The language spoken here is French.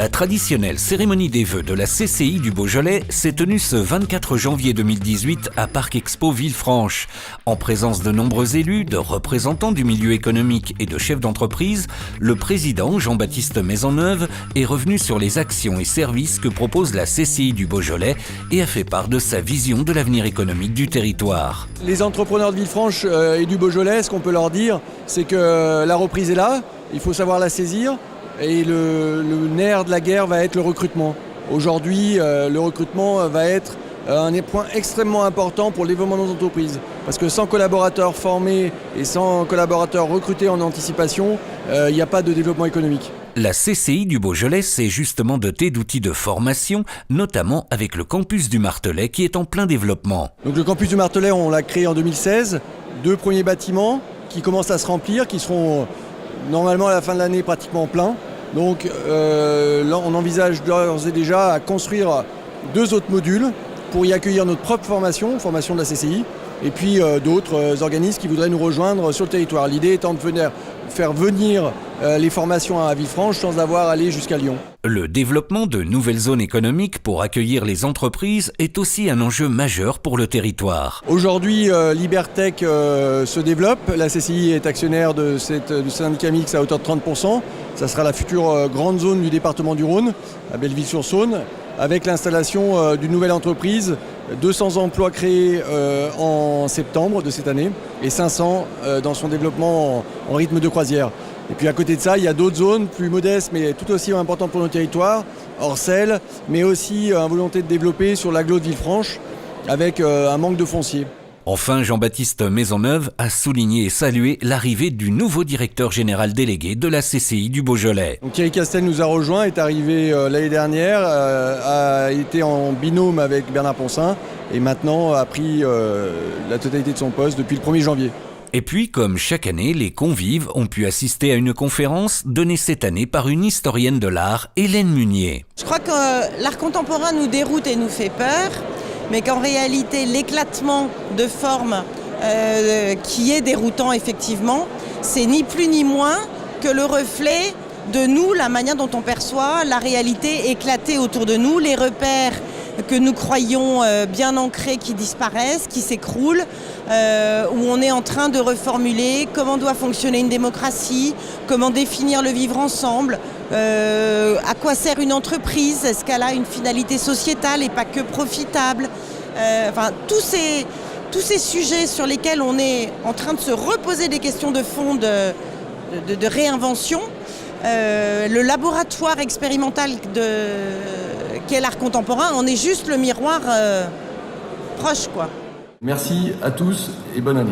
La traditionnelle cérémonie des vœux de la CCI du Beaujolais s'est tenue ce 24 janvier 2018 à Parc Expo Villefranche. En présence de nombreux élus, de représentants du milieu économique et de chefs d'entreprise, le président Jean-Baptiste Maisonneuve est revenu sur les actions et services que propose la CCI du Beaujolais et a fait part de sa vision de l'avenir économique du territoire. Les entrepreneurs de Villefranche et du Beaujolais, ce qu'on peut leur dire, c'est que la reprise est là, il faut savoir la saisir. Et le nerf de la guerre va être le recrutement. Aujourd'hui, le recrutement va être un point extrêmement important pour le développement de nos entreprises. Parce que sans collaborateurs formés et sans collaborateurs recrutés en anticipation, il n'y a pas de développement économique. La CCI du Beaujolais s'est justement dotée d'outils de formation, notamment avec le campus du Martelet qui est en plein développement. Donc le campus du Martelet, on l'a créé en 2016. 2 premiers bâtiments qui commencent à se remplir, qui seront normalement à la fin de l'année pratiquement plein. Donc là, on envisage d'ores et déjà à construire 2 autres modules pour y accueillir notre propre formation de la CCI, et puis d'autres organismes qui voudraient nous rejoindre sur le territoire. L'idée étant de faire venir les formations à Villefranche sans avoir à aller jusqu'à Lyon. Le développement de nouvelles zones économiques pour accueillir les entreprises est aussi un enjeu majeur pour le territoire. Aujourd'hui, Libertech se développe. La CCI est actionnaire du syndicat mixte à hauteur de 30%. Ça sera la future grande zone du département du Rhône, à Belleville-sur-Saône, avec l'installation d'une nouvelle entreprise, 200 emplois créés en septembre de cette année et 500 dans son développement en rythme de croisière. Et puis à côté de ça, il y a d'autres zones plus modestes mais tout aussi importantes pour nos territoires, Orcelles, mais aussi une volonté de développer sur l'agglo de Villefranche avec un manque de foncier. Enfin, Jean-Baptiste Maisonneuve a souligné et salué l'arrivée du nouveau directeur général délégué de la CCI du Beaujolais. Donc Thierry Castel nous a rejoint, est arrivé l'année dernière, a été en binôme avec Bernard Poncin et maintenant a pris la totalité de son poste depuis le 1er janvier. Et puis, comme chaque année, les convives ont pu assister à une conférence donnée cette année par une historienne de l'art, Hélène Munier. Je crois que l'art contemporain nous déroute et nous fait peur, mais qu'en réalité, l'éclatement de formes qui est déroutant effectivement, c'est ni plus ni moins que le reflet de nous, la manière dont on perçoit la réalité éclatée autour de nous, les repères que nous croyons bien ancrés qui disparaissent, qui s'écroulent, où on est en train de reformuler comment doit fonctionner une démocratie, comment définir le vivre ensemble, à quoi sert une entreprise, est-ce qu'elle a une finalité sociétale et pas que profitable. Enfin, tous ces sujets sur lesquels on est en train de se reposer des questions de fond de réinvention. Le laboratoire expérimental qu'est l'art contemporain en est juste le miroir proche, quoi. Merci à tous et bonne année.